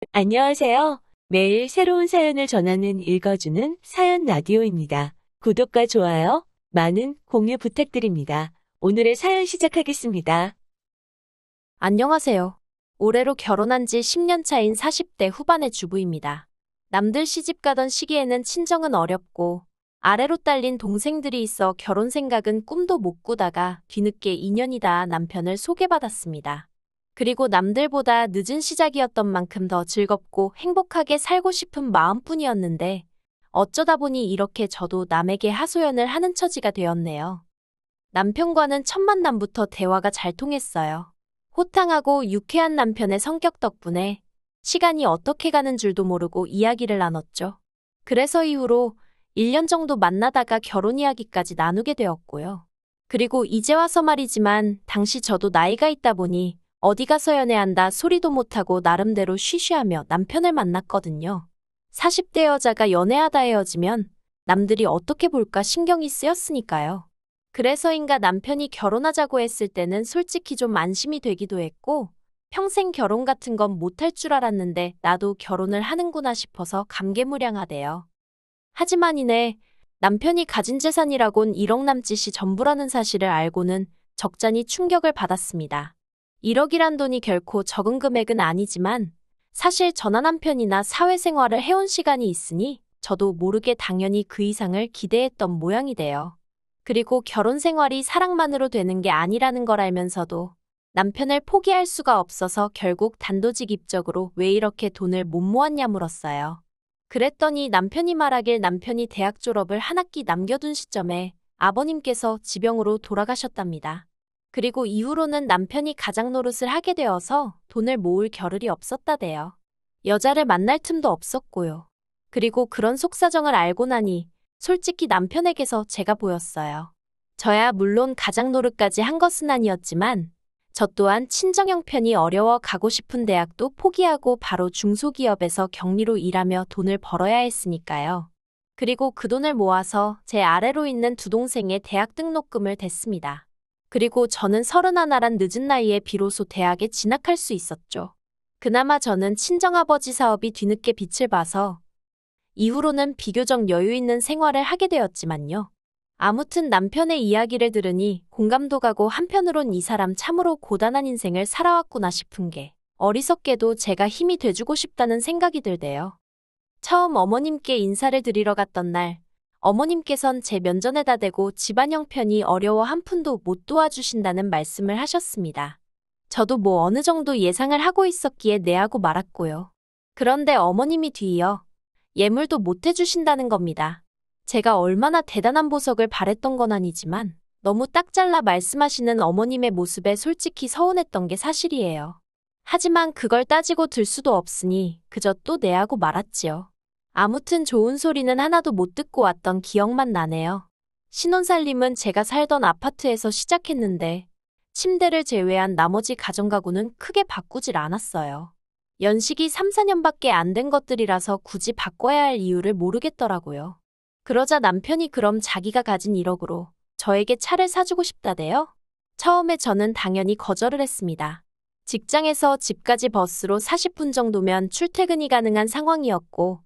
안녕하세요. 매일 새로운 사연을 전하는 읽어주는 사연 라디오입니다. 구독과 좋아요, 많은 공유 부탁드립니다. 오늘의 사연 시작하겠습니다. 안녕하세요. 올해로 결혼한 지 10년 차인 40대 후반의 주부입니다. 남들 시집 가던 시기에는 친정은 어렵고 아래로 딸린 동생들이 있어 결혼 생각은 꿈도 못 꾸다가 뒤늦게 2년이 다 남편을 소개받았습니다. 그리고 남들보다 늦은 시작이었던 만큼 더 즐겁고 행복하게 살고 싶은 마음뿐이었는데 어쩌다 보니 이렇게 저도 남에게 하소연을 하는 처지가 되었네요. 남편과는 첫 만남부터 대화가 잘 통했어요. 호탕하고 유쾌한 남편의 성격 덕분에 시간이 어떻게 가는 줄도 모르고 이야기를 나눴죠. 그래서 이후로 1년 정도 만나다가 결혼 이야기까지 나누게 되었고요. 그리고 이제 와서 말이지만 당시 저도 나이가 있다 보니 어디 가서 연애한다 소리도 못하고 나름대로 쉬쉬하며 남편을 만났거든요. 40대 여자가 연애하다 헤어지면 남들이 어떻게 볼까 신경이 쓰였으니까요. 그래서인가 남편이 결혼하자고 했을 때는 솔직히 좀 안심이 되기도 했고 평생 결혼 같은 건 못할 줄 알았는데 나도 결혼을 하는구나 싶어서 감개무량하대요. 하지만 이내 남편이 가진 재산이라곤 1억 남짓이 전부라는 사실을 알고는 적잖이 충격을 받았습니다. 1억이란 돈이 결코 적은 금액은 아니지만 사실 저나 남편이나 사회생활을 해온 시간이 있으니 저도 모르게 당연히 그 이상을 기대했던 모양이 돼요. 그리고 결혼 생활이 사랑만으로 되는 게 아니라는 걸 알면서도 남편을 포기할 수가 없어서 결국 단도직입적으로 왜 이렇게 돈을 못 모았냐 물었어요. 그랬더니 남편이 말하길 남편이 대학 졸업을 한 학기 남겨둔 시점에 아버님께서 지병으로 돌아가셨답니다. 그리고 이후로는 남편이 가장 노릇을 하게 되어서 돈을 모을 겨를이 없었다대요. 여자를 만날 틈도 없었고요. 그리고 그런 속사정을 알고 나니 솔직히 남편에게서 제가 보였어요. 저야 물론 가장 노릇까지 한 것은 아니었지만 저 또한 친정 형편이 어려워 가고 싶은 대학도 포기하고 바로 중소기업에서 격리로 일하며 돈을 벌어야 했으니까요. 그리고 그 돈을 모아서 제 아래로 있는 두 동생의 대학 등록금을 댔습니다. 그리고 저는 31란 늦은 나이에 비로소 대학에 진학할 수 있었죠. 그나마 저는 친정아버지 사업이 뒤늦게 빛을 봐서 이후로는 비교적 여유 있는 생활을 하게 되었지만요. 아무튼 남편의 이야기를 들으니 공감도 가고 한편으론 이 사람 참으로 고단한 인생을 살아왔구나 싶은 게 어리석게도 제가 힘이 돼주고 싶다는 생각이 들대요. 처음 어머님께 인사를 드리러 갔던 날 어머님께선 제 면전에다 대고 집안 형편이 어려워 한 푼도 못 도와주신다는 말씀을 하셨습니다. 저도 뭐 어느 정도 예상을 하고 있었기에 네하고 말았고요. 그런데 어머님이 뒤이어 예물도 못 해주신다는 겁니다. 제가 얼마나 대단한 보석을 바랬던 건 아니지만 너무 딱 잘라 말씀하시는 어머님의 모습에 솔직히 서운했던 게 사실이에요. 하지만 그걸 따지고 들 수도 없으니 그저 또 내하고 말았지요. 아무튼 좋은 소리는 하나도 못 듣고 왔던 기억만 나네요. 신혼살림은 제가 살던 아파트에서 시작했는데 침대를 제외한 나머지 가정가구는 크게 바꾸질 않았어요. 연식이 3, 4년밖에 안 된 것들이라서 굳이 바꿔야 할 이유를 모르겠더라고요. 그러자 남편이 그럼 자기가 가진 1억으로 저에게 차를 사주고 싶다대요? 처음에 저는 당연히 거절을 했습니다. 직장에서 집까지 버스로 40분 정도면 출퇴근이 가능한 상황이었고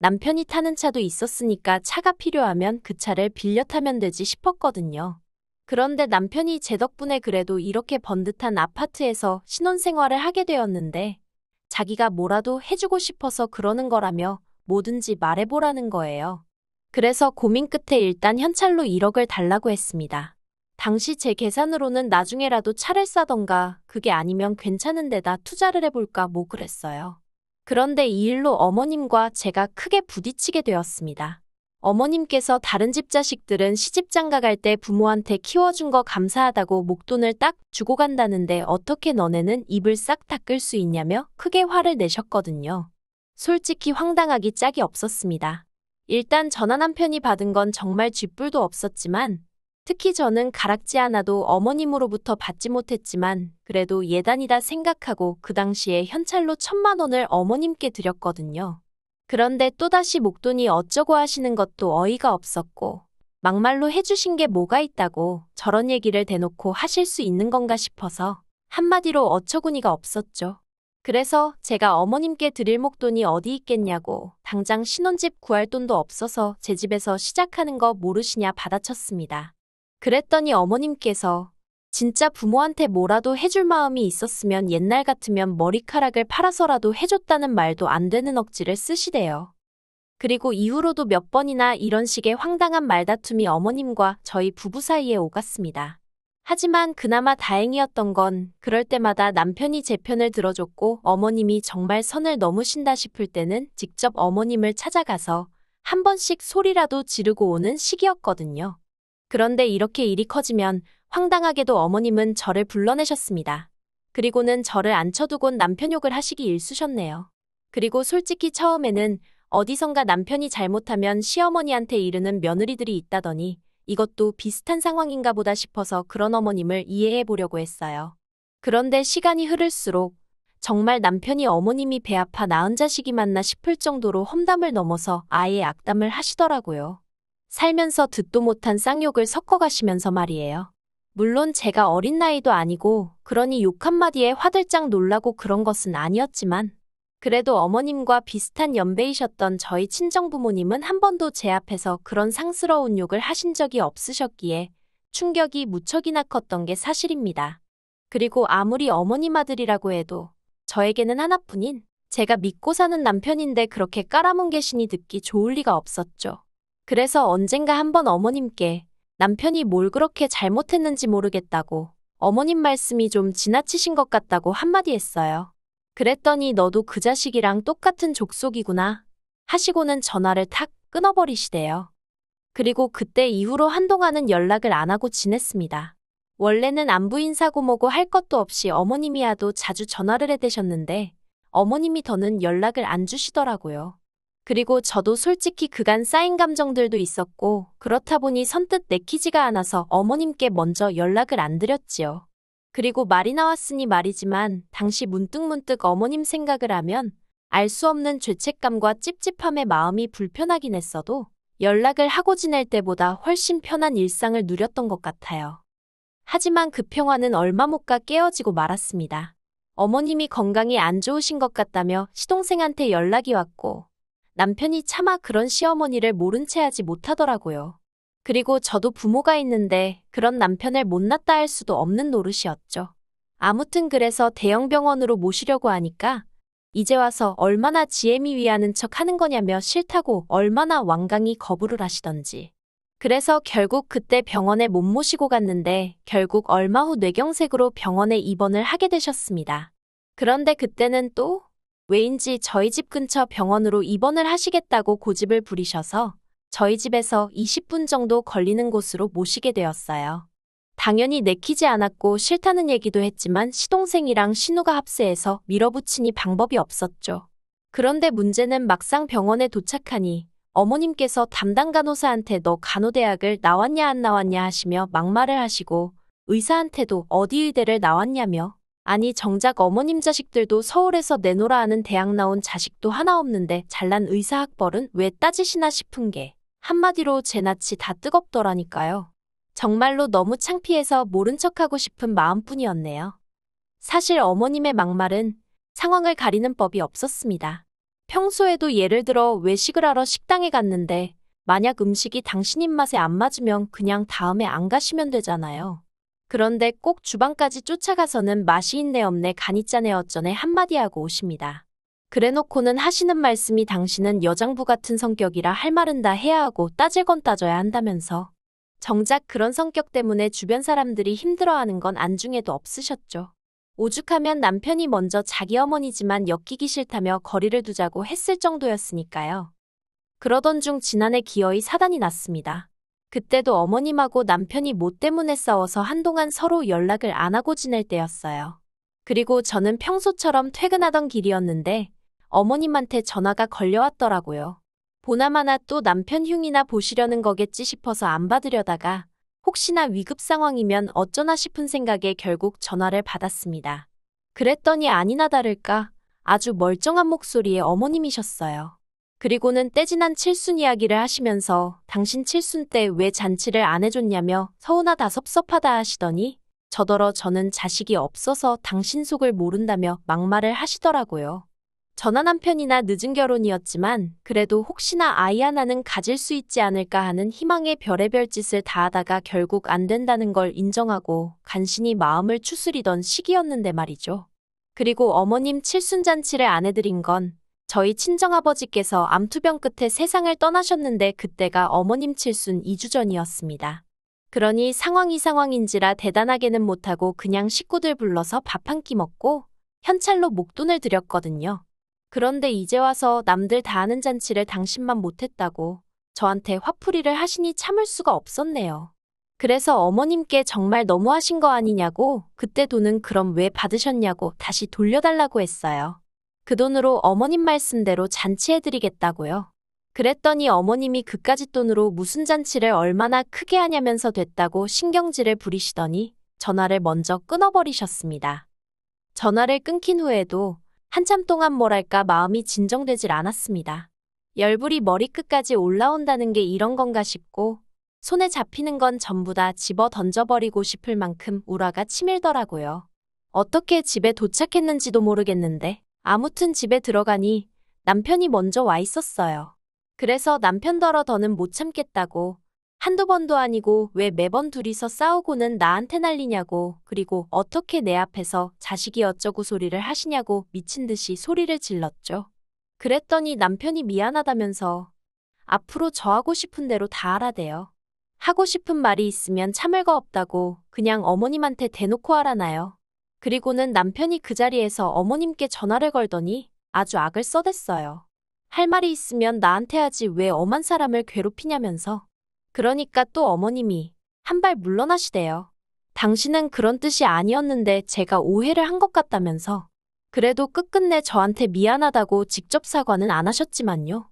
남편이 타는 차도 있었으니까 차가 필요하면 그 차를 빌려 타면 되지 싶었거든요. 그런데 남편이 제 덕분에 그래도 이렇게 번듯한 아파트에서 신혼생활을 하게 되었는데 자기가 뭐라도 해주고 싶어서 그러는 거라며 뭐든지 말해보라는 거예요. 그래서 고민 끝에 일단 현찰로 1억을 달라고 했습니다. 당시 제 계산으로는 나중에라도 차를 사던가 그게 아니면 괜찮은 데다 투자를 해볼까 뭐 그랬어요. 그런데 이 일로 어머님과 제가 크게 부딪히게 되었습니다. 어머님께서 다른 집 자식들은 시집장가 갈 때 부모한테 키워준 거 감사하다고 목돈을 딱 주고 간다는데 어떻게 너네는 입을 싹 닦을 수 있냐며 크게 화를 내셨거든요. 솔직히 황당하기 짝이 없었습니다. 일단 전화 남편이 받은 건 정말 쥐뿔도 없었지만 특히 저는 가락지 하나도 어머님으로부터 받지 못했지만 그래도 예단이다 생각하고 그 당시에 현찰로 1,000만 원을 어머님께 드렸거든요. 그런데 또다시 목돈이 어쩌고 하시는 것도 어이가 없었고 막말로 해주신 게 뭐가 있다고 저런 얘기를 대놓고 하실 수 있는 건가 싶어서 한마디로 어처구니가 없었죠. 그래서 제가 어머님께 드릴 목돈이 어디 있겠냐고 당장 신혼집 구할 돈도 없어서 제 집에서 시작하는 거 모르시냐 받아쳤습니다. 그랬더니 어머님께서 진짜 부모한테 뭐라도 해줄 마음이 있었으면 옛날 같으면 머리카락을 팔아서라도 해줬다는 말도 안 되는 억지를 쓰시대요. 그리고 이후로도 몇 번이나 이런 식의 황당한 말다툼이 어머님과 저희 부부 사이에 오갔습니다. 하지만 그나마 다행이었던 건 그럴 때마다 남편이 제 편을 들어줬고 어머님이 정말 선을 넘으신다 싶을 때는 직접 어머님을 찾아가서 한 번씩 소리라도 지르고 오는 시기였거든요. 그런데 이렇게 일이 커지면 황당하게도 어머님은 저를 불러내셨습니다. 그리고는 저를 앉혀두곤 남편 욕을 하시기 일쑤셨네요. 그리고 솔직히 처음에는 어디선가 남편이 잘못하면 시어머니한테 이르는 며느리들이 있다더니 이것도 비슷한 상황인가 보다 싶어서 그런 어머님을 이해해 보려고 했어요. 그런데 시간이 흐를수록 정말 남편이 어머님이 배 아파 낳은 자식이 맞나 싶을 정도로 험담을 넘어서 아예 악담을 하시더라고요. 살면서 듣도 못한 쌍욕을 섞어가시면서 말이에요. 물론 제가 어린 나이도 아니고 그러니 욕 한마디에 화들짝 놀라고 그런 것은 아니었지만 그래도 어머님과 비슷한 연배이셨던 저희 친정부모님은 한 번도 제 앞에서 그런 상스러운 욕을 하신 적이 없으셨기에 충격이 무척이나 컸던 게 사실입니다. 그리고 아무리 어머님 아들이라고 해도 저에게는 하나뿐인 제가 믿고 사는 남편인데 그렇게 깔아뭉개시니 듣기 좋을 리가 없었죠. 그래서 언젠가 한번 어머님께 남편이 뭘 그렇게 잘못했는지 모르겠다고 어머님 말씀이 좀 지나치신 것 같다고 한마디 했어요. 그랬더니 너도 그 자식이랑 똑같은 족속이구나 하시고는 전화를 탁 끊어버리시대요. 그리고 그때 이후로 한동안은 연락을 안 하고 지냈습니다. 원래는 안부 인사고 뭐고 할 것도 없이 어머님이야도 자주 전화를 해대셨는데 어머님이 더는 연락을 안 주시더라고요. 그리고 저도 솔직히 그간 쌓인 감정들도 있었고 그렇다 보니 선뜻 내키지가 않아서 어머님께 먼저 연락을 안 드렸지요. 그리고 말이 나왔으니 말이지만 당시 문득문득 어머님 생각을 하면 알 수 없는 죄책감과 찝찝함에 마음이 불편하긴 했어도 연락을 하고 지낼 때보다 훨씬 편한 일상을 누렸던 것 같아요. 하지만 그 평화는 얼마 못 가 깨어지고 말았습니다. 어머님이 건강이 안 좋으신 것 같다며 시동생한테 연락이 왔고 남편이 차마 그런 시어머니를 모른 채 하지 못하더라고요. 그리고 저도 부모가 있는데 그런 남편을 못났다 할 수도 없는 노릇이었죠. 아무튼 그래서 대형 병원으로 모시려고 하니까 이제 와서 얼마나 지혜미 위하는 척 하는 거냐며 싫다고 얼마나 완강히 거부를 하시던지. 그래서 결국 그때 병원에 못 모시고 갔는데 결국 얼마 후 뇌경색으로 병원에 입원을 하게 되셨습니다. 그런데 그때는 또 왜인지 저희 집 근처 병원으로 입원을 하시겠다고 고집을 부리셔서 저희 집에서 20분 정도 걸리는 곳으로 모시게 되었어요. 당연히 내키지 않았고 싫다는 얘기도 했지만 시동생이랑 신우가 합세해서 밀어붙이니 방법이 없었죠. 그런데 문제는 막상 병원에 도착하니 어머님께서 담당 간호사한테 너 간호대학을 나왔냐 안 나왔냐 하시며 막말을 하시고 의사한테도 어디 의대를 나왔냐며 아니 정작 어머님 자식들도 서울에서 내노라 하는 대학 나온 자식도 하나 없는데 잘난 의사 학벌은 왜 따지시나 싶은 게 한마디로 제 낯이 다 뜨겁더라니까요. 정말로 너무 창피해서 모른 척하고 싶은 마음뿐이었네요. 사실 어머님의 막말은 상황을 가리는 법이 없었습니다. 평소에도 예를 들어 외식을 하러 식당에 갔는데 만약 음식이 당신 입맛에 안 맞으면 그냥 다음에 안 가시면 되잖아요. 그런데 꼭 주방까지 쫓아가서는 맛이 있네 없네 간이 짜네 어쩌네 한마디 하고 오십니다. 그래놓고는 하시는 말씀이 당신은 여장부 같은 성격이라 할 말은 다 해야 하고 따질 건 따져야 한다면서. 정작 그런 성격 때문에 주변 사람들이 힘들어하는 건 안중에도 없으셨죠. 오죽하면 남편이 먼저 자기 어머니지만 엮이기 싫다며 거리를 두자고 했을 정도였으니까요. 그러던 중 지난해 기어이 사단이 났습니다. 그때도 어머님하고 남편이 뭐 때문에 싸워서 한동안 서로 연락을 안 하고 지낼 때였어요. 그리고 저는 평소처럼 퇴근하던 길이었는데 어머님한테 전화가 걸려왔더라고요. 보나마나 또 남편 흉이나 보시려는 거겠지 싶어서 안 받으려다가 혹시나 위급 상황이면 어쩌나 싶은 생각에 결국 전화를 받았습니다. 그랬더니 아니나 다를까 아주 멀쩡한 목소리의 어머님이셨어요. 그리고는 떼지난 칠순 이야기를 하시면서 당신 칠순 때 왜 잔치를 안 해줬냐며 서운하다 섭섭하다 하시더니 저더러 저는 자식이 없어서 당신 속을 모른다며 막말을 하시더라고요. 저나 남편이나 늦은 결혼이었지만 그래도 혹시나 아이 하나는 가질 수 있지 않을까 하는 희망에 별의별 짓을 다 하다가 결국 안 된다는 걸 인정하고 간신히 마음을 추스리던 시기였는데 말이죠. 그리고 어머님 칠순잔치를 안 해드린 건 저희 친정아버지께서 암투병 끝에 세상을 떠나셨는데 그때가 어머님 칠순 2주 전이었습니다. 그러니 상황이 상황인지라 대단하게는 못하고 그냥 식구들 불러서 밥 한 끼 먹고 현찰로 목돈을 드렸거든요. 그런데 이제 와서 남들 다 하는 잔치를 당신만 못했다고 저한테 화풀이를 하시니 참을 수가 없었네요. 그래서 어머님께 정말 너무하신 거 아니냐고 그때 돈은 그럼 왜 받으셨냐고 다시 돌려달라고 했어요. 그 돈으로 어머님 말씀대로 잔치해드리겠다고요. 그랬더니 어머님이 그까짓 돈으로 무슨 잔치를 얼마나 크게 하냐면서 됐다고 신경질을 부리시더니 전화를 먼저 끊어버리셨습니다. 전화를 끊긴 후에도 한참 동안 뭐랄까 마음이 진정되질 않았습니다. 열불이 머리끝까지 올라온다는 게 이런 건가 싶고 손에 잡히는 건 전부 다 집어 던져버리고 싶을 만큼 우라가 치밀더라고요. 어떻게 집에 도착했는지도 모르겠는데 아무튼 집에 들어가니 남편이 먼저 와 있었어요. 그래서 남편더러 더는 못 참겠다고 한두 번도 아니고 왜 매번 둘이서 싸우고는 나한테 난리냐고 그리고 어떻게 내 앞에서 자식이 어쩌고 소리를 하시냐고 미친 듯이 소리를 질렀죠. 그랬더니 남편이 미안하다면서 앞으로 저 하고 싶은 대로 다 하라대요. 하고 싶은 말이 있으면 참을 거 없다고 그냥 어머님한테 대놓고 하라나요. 그리고는 남편이 그 자리에서 어머님께 전화를 걸더니 아주 악을 써댔어요. 할 말이 있으면 나한테 하지 왜 엄한 사람을 괴롭히냐면서. 그러니까 또 어머님이 한 발 물러나시대요. 당신은 그런 뜻이 아니었는데 제가 오해를 한 것 같다면서. 그래도 끝끝내 저한테 미안하다고 직접 사과는 안 하셨지만요.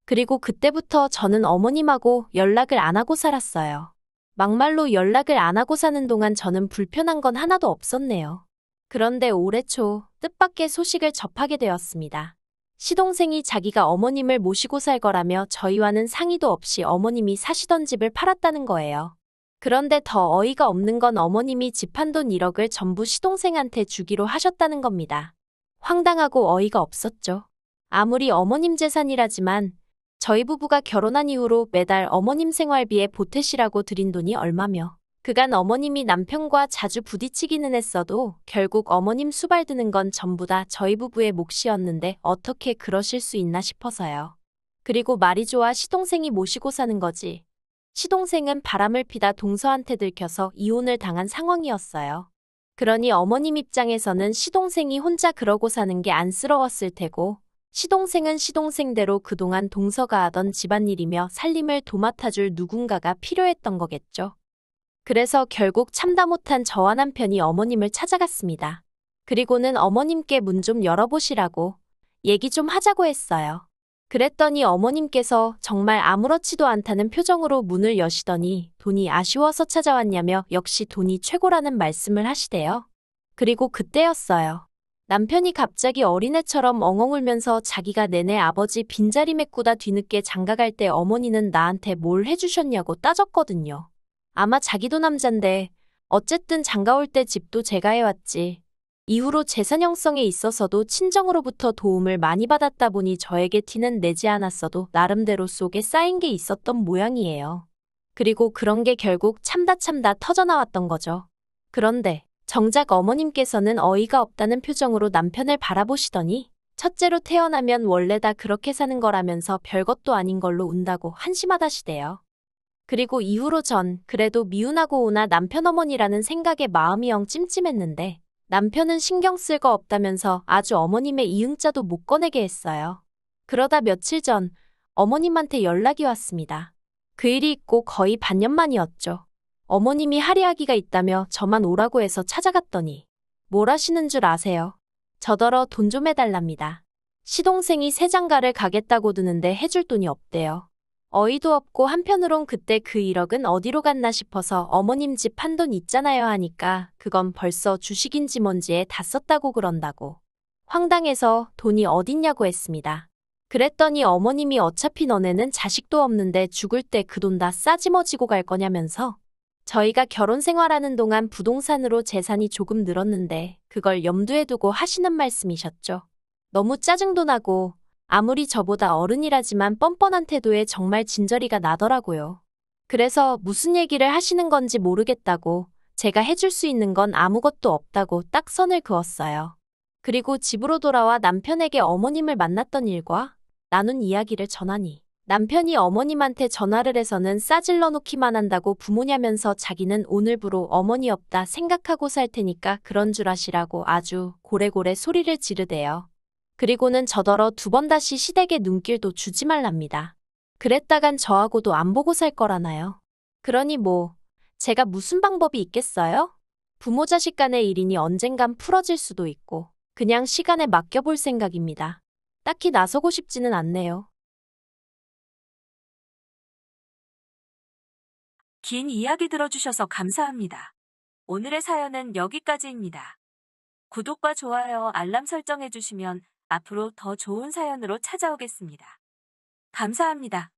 그리고 그때부터 저는 어머님하고 연락을 안 하고 살았어요. 막말로 연락을 안 하고 사는 동안 저는 불편한 건 하나도 없었네요. 그런데 올해 초 뜻밖의 소식을 접하게 되었습니다. 시동생이 자기가 어머님을 모시고 살 거라며 저희와는 상의도 없이 어머님이 사시던 집을 팔았다는 거예요. 그런데 더 어이가 없는 건 어머님이 집 한 돈 1억을 전부 시동생한테 주기로 하셨다는 겁니다. 황당하고 어이가 없었죠. 아무리 어머님 재산이라지만 저희 부부가 결혼한 이후로 매달 어머님 생활비에 보태시라고 드린 돈이 얼마며 그간 어머님이 남편과 자주 부딪히기는 했어도 결국 어머님 수발 드는 건 전부 다 저희 부부의 몫이었는데 어떻게 그러실 수 있나 싶어서요. 그리고 말이 좋아 시동생이 모시고 사는 거지. 시동생은 바람을 피다 동서한테 들켜서 이혼을 당한 상황이었어요. 그러니 어머님 입장에서는 시동생이 혼자 그러고 사는 게 안쓰러웠을 테고 시동생은 시동생대로 그동안 동서가 하던 집안일이며 살림을 도맡아줄 누군가가 필요했던 거겠죠. 그래서 결국 참다 못한 저와 남편이 어머님을 찾아갔습니다. 그리고는 어머님께 문 좀 열어보시라고 얘기 좀 하자고 했어요. 그랬더니 어머님께서 정말 아무렇지도 않다는 표정으로 문을 여시더니 돈이 아쉬워서 찾아왔냐며 역시 돈이 최고라는 말씀을 하시대요. 그리고 그때였어요. 남편이 갑자기 어린애처럼 엉엉 울면서 자기가 내내 아버지 빈자리 메꾸다 뒤늦게 장가갈 때 어머니는 나한테 뭘 해주셨냐고 따졌거든요. 아마 자기도 남잔데 어쨌든 장가올 때 집도 제가 해왔지. 이후로 재산 형성에 있어서도 친정으로부터 도움을 많이 받았다 보니 저에게 티는 내지 않았어도 나름대로 속에 쌓인 게 있었던 모양이에요. 그리고 그런 게 결국 참다 터져나왔던 거죠. 그런데 정작 어머님께서는 어이가 없다는 표정으로 남편을 바라보시더니 첫째로 태어나면 원래 다 그렇게 사는 거라면서 별것도 아닌 걸로 운다고 한심하다시대요. 그리고 이후로 전 그래도 미운하고 오나 남편 어머니라는 생각에 마음이 영 찜찜했는데 남편은 신경 쓸 거 없다면서 아주 어머님의 이응자도 못 꺼내게 했어요. 그러다 며칠 전 어머님한테 연락이 왔습니다. 그 일이 있고 거의 반년 만이었죠. 어머님이 할이하기가 있다며 저만 오라고 해서 찾아갔더니 뭘 하시는 줄 아세요? 저더러 돈 좀 해달랍니다. 시동생이 새장가를 가겠다고 드는데 해줄 돈이 없대요. 어이도 없고 한편으론 그때 그 1억은 어디로 갔나 싶어서 어머님 집 한 돈 있잖아요 하니까 그건 벌써 주식인지 뭔지에 다 썼다고 그런다고. 황당해서 돈이 어딨냐고 했습니다. 그랬더니 어머님이 어차피 너네는 자식도 없는데 죽을 때 그 돈 다 싸지머지고 갈 거냐면서 저희가 결혼 생활하는 동안 부동산으로 재산이 조금 늘었는데 그걸 염두에 두고 하시는 말씀이셨죠. 너무 짜증도 나고 아무리 저보다 어른이라지만 뻔뻔한 태도에 정말 진저리가 나더라고요. 그래서 무슨 얘기를 하시는 건지 모르겠다고 제가 해줄 수 있는 건 아무것도 없다고 딱 선을 그었어요. 그리고 집으로 돌아와 남편에게 어머님을 만났던 일과 나눈 이야기를 전하니 남편이 어머님한테 전화를 해서는 싸질러 놓기만 한다고 부모냐면서 자기는 오늘부로 어머니 없다 생각하고 살 테니까 그런 줄 아시라고 아주 고래고래 소리를 지르대요. 그리고는 저더러 두 번 다시 시댁에 눈길도 주지 말랍니다. 그랬다간 저하고도 안 보고 살 거라나요. 그러니 뭐 제가 무슨 방법이 있겠어요? 부모 자식 간의 일이니 언젠간 풀어질 수도 있고 그냥 시간에 맡겨볼 생각입니다. 딱히 나서고 싶지는 않네요. 긴 이야기 들어주셔서 감사합니다. 오늘의 사연은 여기까지입니다. 구독과 좋아요, 알람 설정해주시면 앞으로 더 좋은 사연으로 찾아오겠습니다. 감사합니다.